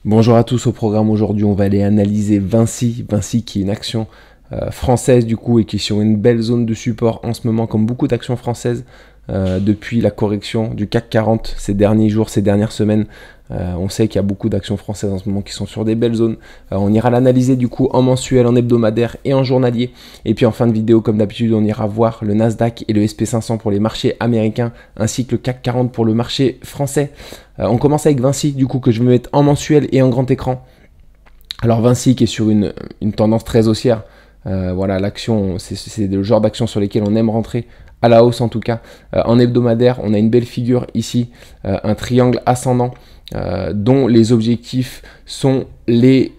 Bonjour à tous, au programme aujourd'hui on va aller analyser Vinci qui est une action française du coup et qui est sur une belle zone de support en ce moment comme beaucoup d'actions françaises depuis la correction du CAC 40 ces derniers jours, ces dernières semaines. On sait qu'il y a beaucoup d'actions françaises en ce moment qui sont sur des belles zones. On ira l'analyser du coup en mensuel, en hebdomadaire et en journalier. Et puis en fin de vidéo, comme d'habitude, on ira voir le Nasdaq et le SP500 pour les marchés américains, ainsi que le CAC 40 pour le marché français. On commence avec Vinci du coup que je vais mettre en mensuel et en grand écran. Alors Vinci qui est sur une tendance très haussière. Voilà, l'action, c'est le genre d'action sur lesquelles on aime rentrer à la hausse en tout cas. En hebdomadaire, on a une belle figure ici, un triangle ascendant dont les objectifs sont les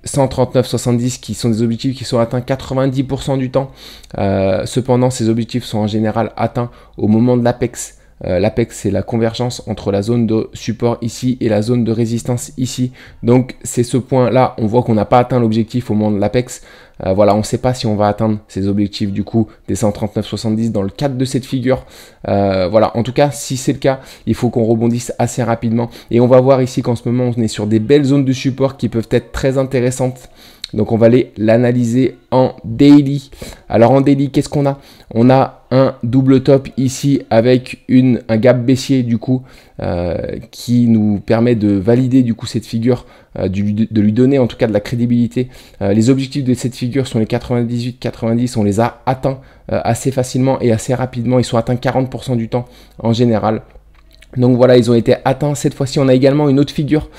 139,70 qui sont des objectifs qui sont atteints 90% du temps. Cependant, ces objectifs sont en général atteints au moment de l'apex. L'apex, c'est la convergence entre la zone de support ici et la zone de résistance ici. Donc, c'est ce point-là. On voit qu'on n'a pas atteint l'objectif au moment de l'apex. Voilà, on ne sait pas si on va atteindre ces objectifs du coup des 139,70 dans le cadre de cette figure. Voilà, en tout cas, si c'est le cas, il faut qu'on rebondisse assez rapidement. Et on va voir ici qu'en ce moment, on est sur des belles zones de support qui peuvent être très intéressantes. Donc on va aller l'analyser en daily. Alors en daily, qu'est-ce qu'on a? On a un double top ici avec un gap baissier du coup qui nous permet de valider du coup cette figure, de lui donner en tout cas de la crédibilité. Les objectifs de cette figure sont les 98-90, on les a atteints assez facilement et assez rapidement. Ils sont atteints 40% du temps en général. Donc voilà, ils ont été atteints. Cette fois-ci, on a également une autre figure.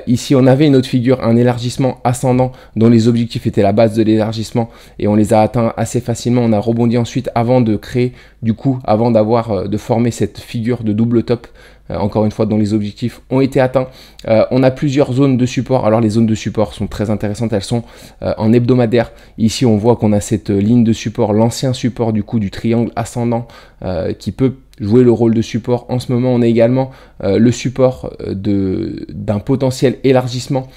Ici, on avait une autre figure, un élargissement ascendant dont les objectifs étaient la base de l'élargissement et on les a atteints assez facilement. On a rebondi ensuite avant de créer, du coup, avant de former cette figure de double top. Encore une fois, dont les objectifs ont été atteints. On a plusieurs zones de support. Alors, les zones de support sont très intéressantes. Elles sont en hebdomadaire. Ici, on voit qu'on a cette ligne de support, l'ancien support du coup du triangle ascendant qui peut jouer le rôle de support. En ce moment, on a également le support d'un potentiel élargissement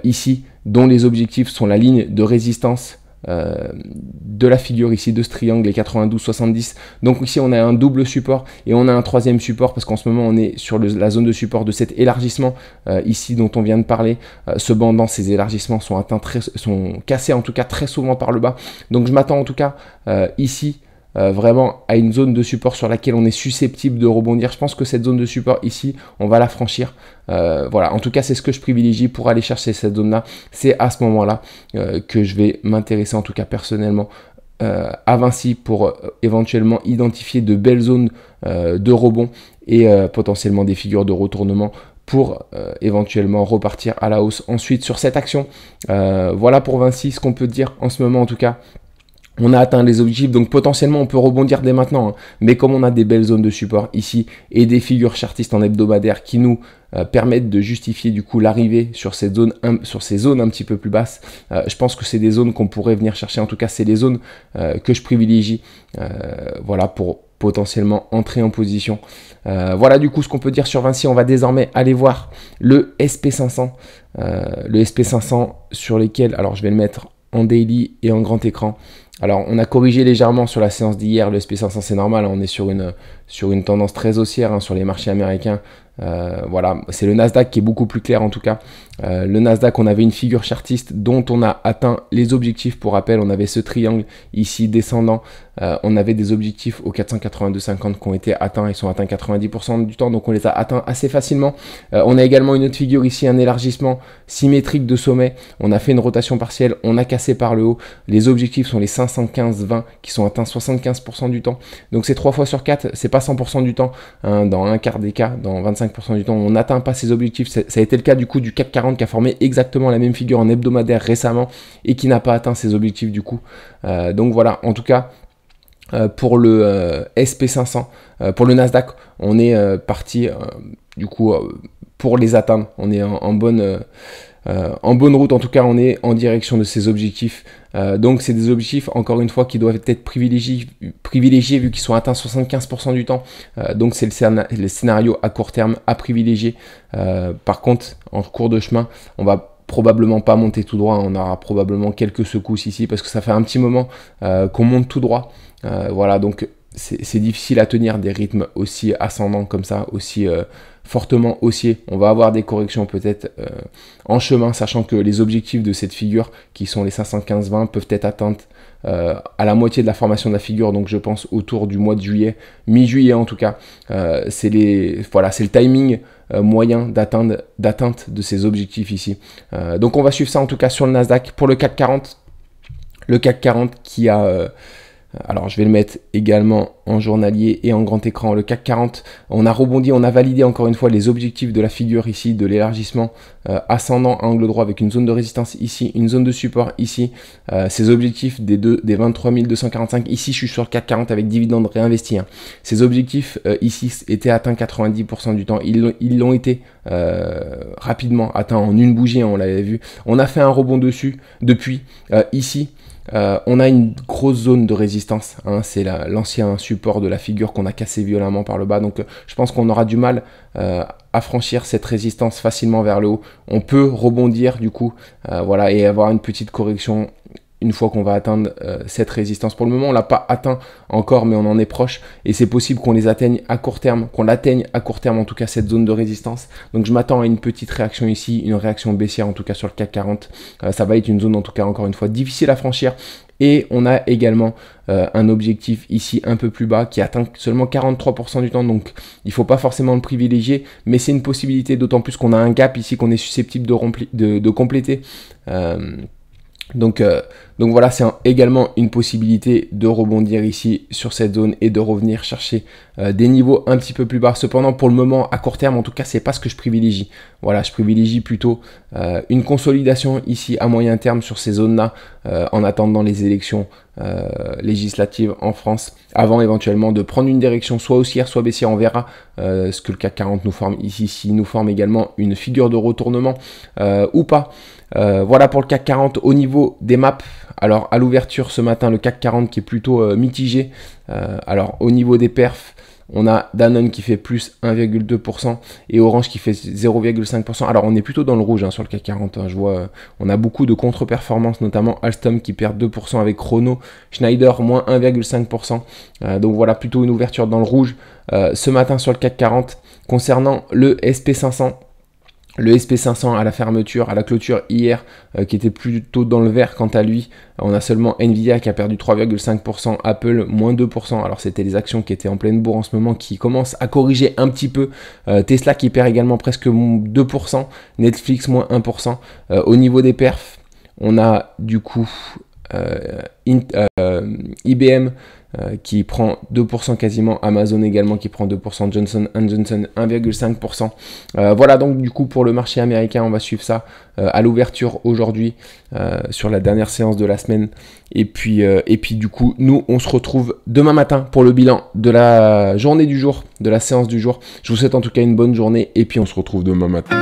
ici, dont les objectifs sont la ligne de résistance de la figure ici de ce triangle, les 92-70. Donc ici, on a un double support et on a un troisième support parce qu'en ce moment, on est sur la zone de support de cet élargissement ici dont on vient de parler. Cependant, ces élargissements sont sont cassés en tout cas très souvent par le bas. Donc je m'attends en tout cas ici vraiment à une zone de support sur laquelle on est susceptible de rebondir. Je pense que cette zone de support ici, on va la franchir. Voilà, en tout cas, c'est ce que je privilégie pour aller chercher cette zone-là. C'est à ce moment-là que je vais m'intéresser, en tout cas personnellement, à Vinci pour éventuellement identifier de belles zones de rebond et potentiellement des figures de retournement pour éventuellement repartir à la hausse ensuite sur cette action. Voilà pour Vinci, ce qu'on peut dire en ce moment en tout cas. On a atteint les objectifs, donc potentiellement on peut rebondir dès maintenant. Hein. Mais comme on a des belles zones de support ici et des figures chartistes en hebdomadaire qui nous permettent de justifier du coup l'arrivée sur ces zones un petit peu plus basses, je pense que c'est des zones qu'on pourrait venir chercher. En tout cas, c'est des zones que je privilégie voilà, pour potentiellement entrer en position. Voilà du coup ce qu'on peut dire sur Vinci. On va désormais aller voir le SP500. Le SP500 sur lesquels, alors je vais le mettre en daily et en grand écran. Alors, on a corrigé légèrement sur la séance d'hier. Le SP500, c'est normal. Hein, on est sur une tendance très haussière hein, sur les marchés américains. Voilà, c'est le Nasdaq qui est beaucoup plus clair en tout cas. Le Nasdaq, on avait une figure chartiste dont on a atteint les objectifs. Pour rappel, on avait ce triangle ici descendant. On avait des objectifs aux 482,50 qui ont été atteints. Ils sont atteints 90% du temps, donc on les a atteints assez facilement. On a également une autre figure ici, un élargissement symétrique de sommet. On a fait une rotation partielle, on a cassé par le haut. Les objectifs sont les 515,20 qui sont atteints 75% du temps. Donc c'est 3 fois sur 4, c'est pas 100% du temps. Hein, dans un quart des cas, dans 25% du temps, on n'atteint pas ces objectifs. Ça a été le cas du coup du CAC 40 qui a formé exactement la même figure en hebdomadaire récemment et qui n'a pas atteint ses objectifs du coup. Donc voilà, en tout cas, pour le SP500, pour le Nasdaq, on est parti du coup pour les atteindre. On est en bonne route, en tout cas on est en direction de ces objectifs. Donc c'est des objectifs encore une fois qui doivent être privilégiés vu qu'ils sont atteints 75% du temps. Donc c'est le scénario à court terme à privilégier. Par contre en cours de chemin on va probablement pas monter tout droit, on aura probablement quelques secousses ici parce que ça fait un petit moment qu'on monte tout droit. Voilà, donc c'est difficile à tenir des rythmes aussi ascendants comme ça, aussi fortement haussiers. On va avoir des corrections peut-être en chemin, sachant que les objectifs de cette figure, qui sont les 515-20, peuvent être atteints à la moitié de la formation de la figure, donc je pense autour du mois de juillet, mi-juillet en tout cas. C'est le timing moyen d'atteinte de ces objectifs ici. Donc on va suivre ça en tout cas sur le Nasdaq. Pour le CAC 40, qui a... alors je vais le mettre également en journalier et en grand écran. Le CAC 40, on a rebondi, on a validé encore une fois les objectifs de la figure ici, de l'élargissement ascendant à angle droit avec une zone de résistance ici, une zone de support ici. Ces objectifs des 23 245, ici je suis sur le CAC 40 avec dividende réinvesti. Ces objectifs ici étaient atteints 90% du temps. Ils l'ont été rapidement atteints en une bougie, on l'avait vu. On a fait un rebond dessus depuis ici. On a une grosse zone de résistance, hein, c'est l'ancien support de la figure qu'on a cassé violemment par le bas, donc je pense qu'on aura du mal à franchir cette résistance facilement vers le haut. On peut rebondir du coup, voilà, et avoir une petite correction une fois qu'on va atteindre cette résistance. Pour le moment, on l'a pas atteint encore, mais on en est proche. Et c'est possible qu'on les atteigne à court terme, en tout cas, cette zone de résistance. Donc, je m'attends à une petite réaction ici, une réaction baissière, en tout cas, sur le CAC 40. Ça va être une zone, en tout cas, encore une fois, difficile à franchir. Et on a également un objectif ici un peu plus bas qui atteint seulement 43% du temps. Donc, il ne faut pas forcément le privilégier, mais c'est une possibilité, d'autant plus qu'on a un gap ici qu'on est susceptible de compléter. Donc voilà, c'est également une possibilité de rebondir ici sur cette zone et de revenir chercher des niveaux un petit peu plus bas. Cependant, pour le moment, à court terme, en tout cas, c'est pas ce que je privilégie. Voilà, je privilégie plutôt une consolidation ici à moyen terme sur ces zones-là en attendant les élections législatives en France, avant éventuellement de prendre une direction soit haussière, soit baissière. On verra ce que le CAC 40 nous forme ici, s'il nous forme également une figure de retournement ou pas. Voilà pour le CAC 40 au niveau des maps. Alors à l'ouverture ce matin, le CAC 40 qui est plutôt mitigé. Alors au niveau des perfs, on a Danone qui fait plus 1,2% et Orange qui fait 0,5%. Alors on est plutôt dans le rouge hein, sur le CAC 40. Hein. Je vois, on a beaucoup de contre-performances, notamment Alstom qui perd 2% avec Renault, Schneider moins 1,5%. Donc voilà, plutôt une ouverture dans le rouge ce matin sur le CAC 40. Concernant le SP500, le SP500 à la fermeture, à la clôture hier, qui était plutôt dans le vert quant à lui. On a seulement Nvidia qui a perdu 3,5%, Apple moins 2%. Alors c'était les actions qui étaient en pleine bourre en ce moment qui commencent à corriger un petit peu. Tesla qui perd également presque 2%, Netflix moins 1%. Au niveau des perfs, on a du coup IBM qui prend 2% quasiment, Amazon également qui prend 2%, Johnson & Johnson 1,5%. Voilà donc du coup pour le marché américain, on va suivre ça à l'ouverture aujourd'hui sur la dernière séance de la semaine. Et puis du coup, nous on se retrouve demain matin pour le bilan de la journée du jour, de la séance du jour. Je vous souhaite en tout cas une bonne journée et puis on se retrouve demain matin.